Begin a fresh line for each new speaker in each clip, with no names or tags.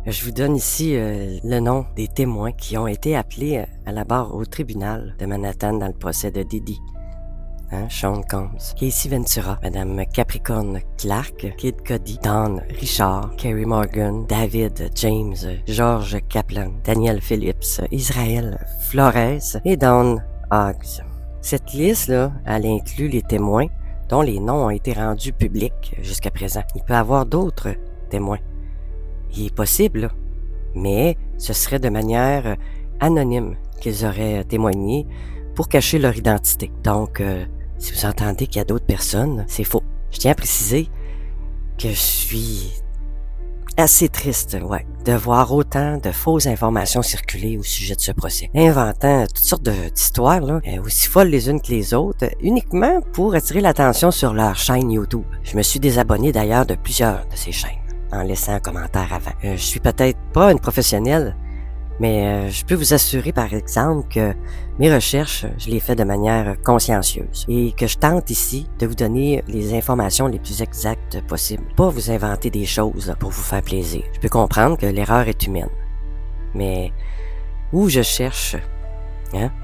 Je vous donne ici le nom des témoins qui ont été appelés à la barre au tribunal de Manhattan dans le procès de Diddy. Sean Combs, Casey Ventura, Madame Capricorn Clark, Kid Cudi, Don Richard, Kerry Morgan, David James, George Kaplan, Daniel Phillips, Israël Flores et Don Hughes. Cette liste-là, elle inclut les témoins dont les noms ont été rendus publics jusqu'à présent. Il peut y avoir d'autres témoins. Il est possible, là, mais ce serait de manière anonyme qu'ils auraient témoigné pour cacher leur identité. Donc, si vous entendez qu'il y a d'autres personnes, c'est faux. Je tiens à préciser que je suis assez triste, de voir autant de fausses informations circuler au sujet de ce procès, inventant toutes sortes d'histoires, là, aussi folles les unes que les autres, uniquement pour attirer l'attention sur leur chaîne YouTube. Je me suis désabonné d'ailleurs de plusieurs de ces chaînes, en laissant un commentaire avant. Je suis peut-être pas une professionnelle, mais je peux vous assurer par exemple que mes recherches, je les fais de manière consciencieuse et que je tente ici de vous donner les informations les plus exactes possibles. Pas vous inventer des choses pour vous faire plaisir. Je peux comprendre que l'erreur est humaine, mais où je cherche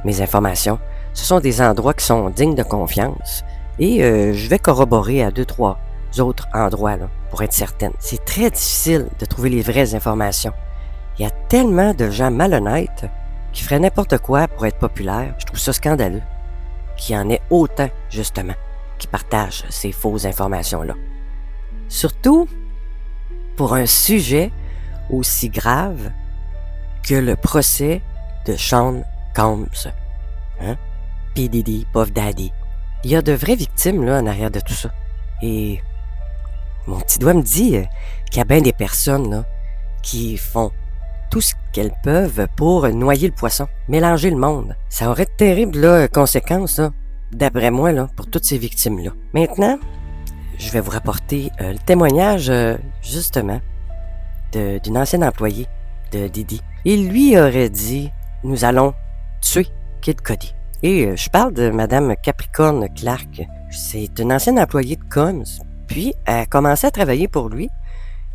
mes informations, ce sont des endroits qui sont dignes de confiance et je vais corroborer à 2-3 autres endroits là, pour être certaine. C'est très difficile de trouver les vraies informations. Il y a tellement de gens malhonnêtes qui feraient n'importe quoi pour être populaires. Je trouve ça scandaleux qu'il y en ait autant, justement, qui partagent ces fausses informations-là. Surtout pour un sujet aussi grave que le procès de Sean Combs. P. Diddy, Puff Daddy. Il y a de vraies victimes là en arrière de tout ça. Et mon petit doigt me dit qu'il y a bien des personnes là qui font tout ce qu'elles peuvent pour noyer le poisson, mélanger le monde. Ça aurait de terribles conséquences, là, d'après moi, là, pour toutes ces victimes-là. Maintenant, je vais vous rapporter le témoignage, justement, d'une ancienne employée de Diddy. Il lui aurait dit « Nous allons tuer Kid Cudi ». Et je parle de Madame Capricorn Clark. C'est une ancienne employée de Combs. Puis, elle a commencé à travailler pour lui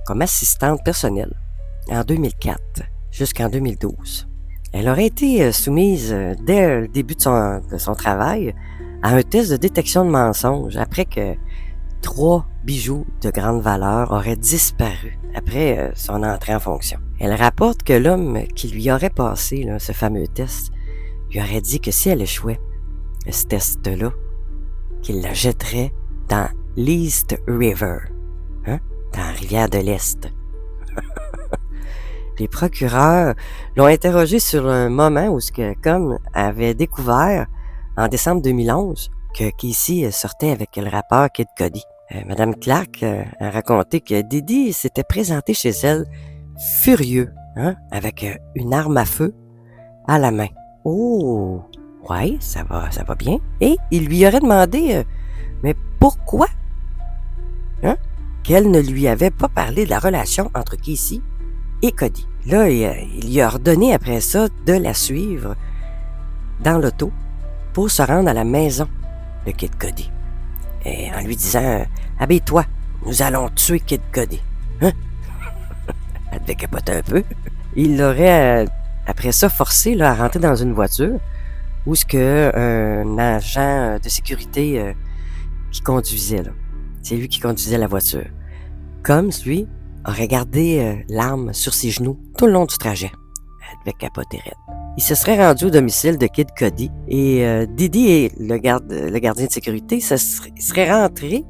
comme assistante personnelle en 2004 jusqu'en 2012. Elle aurait été soumise dès le début de son travail à un test de détection de mensonges après que 3 bijoux de grande valeur auraient disparu après son entrée en fonction. Elle rapporte que l'homme qui lui aurait passé ce fameux test lui aurait dit que si elle échouait ce test-là, qu'il la jetterait dans l'East River, dans la rivière de l'Est. Les procureurs l'ont interrogé sur un moment où Combs avait découvert, en décembre 2011, que Casey sortait avec le rappeur Kid Cudi. Madame Clark a raconté que Diddy s'était présenté chez elle furieux, avec une arme à feu à la main. Oh, ouais, ça va bien. Et il lui aurait demandé, mais pourquoi? Qu'elle ne lui avait pas parlé de la relation entre Casey et Cudi. Là, il lui a ordonné après ça de la suivre dans l'auto pour se rendre à la maison de Kid Cudi. Et en lui disant « Habille-toi, nous allons tuer Kid Cudi. » Elle devait capoter un peu. Il l'aurait, après ça, forcé à rentrer dans une voiture où un agent de sécurité qui conduisait. Là. C'est lui qui conduisait la voiture. Combs, lui, aurait gardé l'arme sur ses genoux tout le long du trajet. Elle devait capoter raide. Il se serait rendu au domicile de Kid Cudi et Diddy et le gardien de sécurité seraient rentrés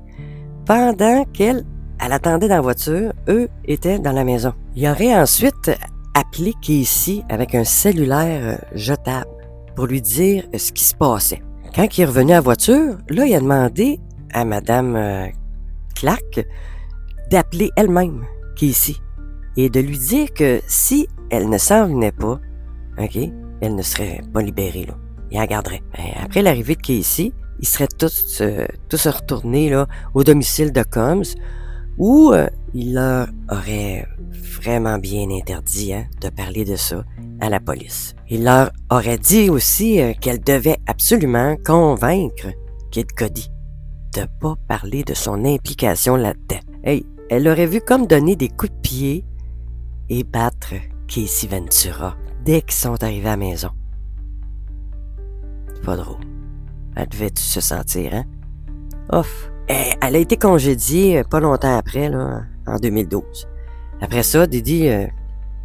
pendant qu'elle attendait dans la voiture. Eux étaient dans la maison. Il aurait ensuite appelé Casey avec un cellulaire jetable pour lui dire ce qui se passait. Quand il est revenu à la voiture, là, il a demandé à Madame Clark d'appeler elle-même Casey et de lui dire que si elle ne s'en venait pas, elle ne serait pas libérée, là. Il la garderait. Après l'arrivée de Casey, ils seraient tous retournés là, au domicile de Combs où il leur aurait vraiment bien interdit de parler de ça à la police. Il leur aurait dit aussi qu'elle devait absolument convaincre Kid Cudi de pas parler de son implication là-dedans. Elle aurait vu comme donner des coups de pied et battre Casey Ventura dès qu'ils sont arrivés à la maison. C'est pas drôle. Elle devait-tu se sentir, hein? Ouf! Elle a été congédiée pas longtemps après, là, en 2012. Après ça, Didi,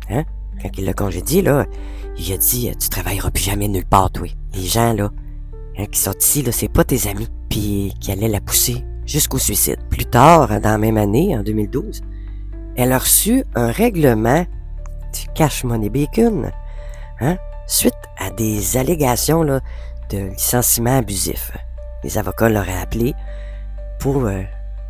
quand il l'a congédié, là, il a dit « Tu travailleras plus jamais nulle part, toi. Les gens, là, qui sont ici, là, c'est pas tes amis. » Puis qui allait la pousser jusqu'au suicide. Plus tard, dans la même année, en 2012, elle a reçu un règlement du Cash Money Bacon, suite à des allégations là, de licenciement abusif. Les avocats l'auraient appelée pour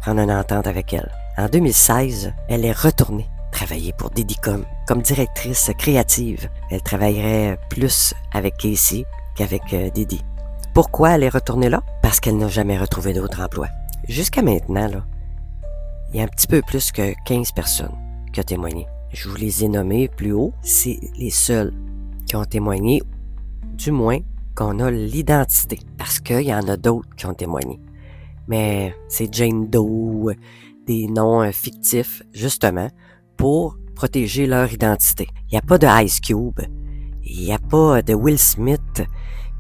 prendre une entente avec elle. En 2016, elle est retournée travailler pour Diddy comme directrice créative. Elle travaillerait plus avec Casey qu'avec Diddy. Pourquoi elle est retournée là? Parce qu'elle n'a jamais retrouvé d'autre emploi. Jusqu'à maintenant, là, il y a un petit peu plus que 15 personnes qui ont témoigné. Je vous les ai nommés plus haut. C'est les seuls qui ont témoigné, du moins qu'on a l'identité. Parce qu'il y en a d'autres qui ont témoigné. Mais c'est Jane Doe, des noms fictifs, justement, pour protéger leur identité. Il n'y a pas de Ice Cube, il n'y a pas de Will Smith,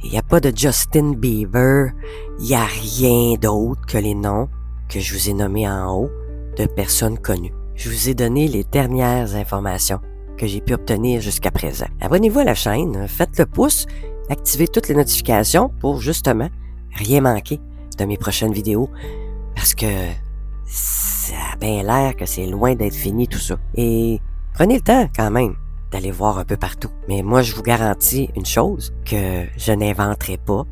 il n'y a pas de Justin Bieber, il n'y a rien d'autre que les noms que je vous ai nommés en haut de personnes connues. Je vous ai donné les dernières informations que j'ai pu obtenir jusqu'à présent. Abonnez-vous à la chaîne, faites le pouce, activez toutes les notifications pour justement rien manquer de mes prochaines vidéos parce que ça a bien l'air que c'est loin d'être fini tout ça. Et prenez le temps quand même d'aller voir un peu partout. Mais moi, je vous garantis une chose, que je n'inventerai pas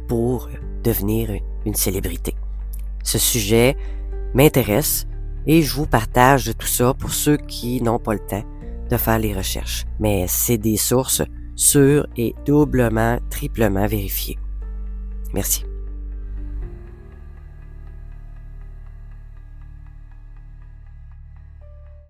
pour devenir une célébrité. Ce sujet m'intéresse et je vous partage tout ça pour ceux qui n'ont pas le temps de faire les recherches. Mais c'est des sources sûres et doublement, triplement vérifiées. Merci.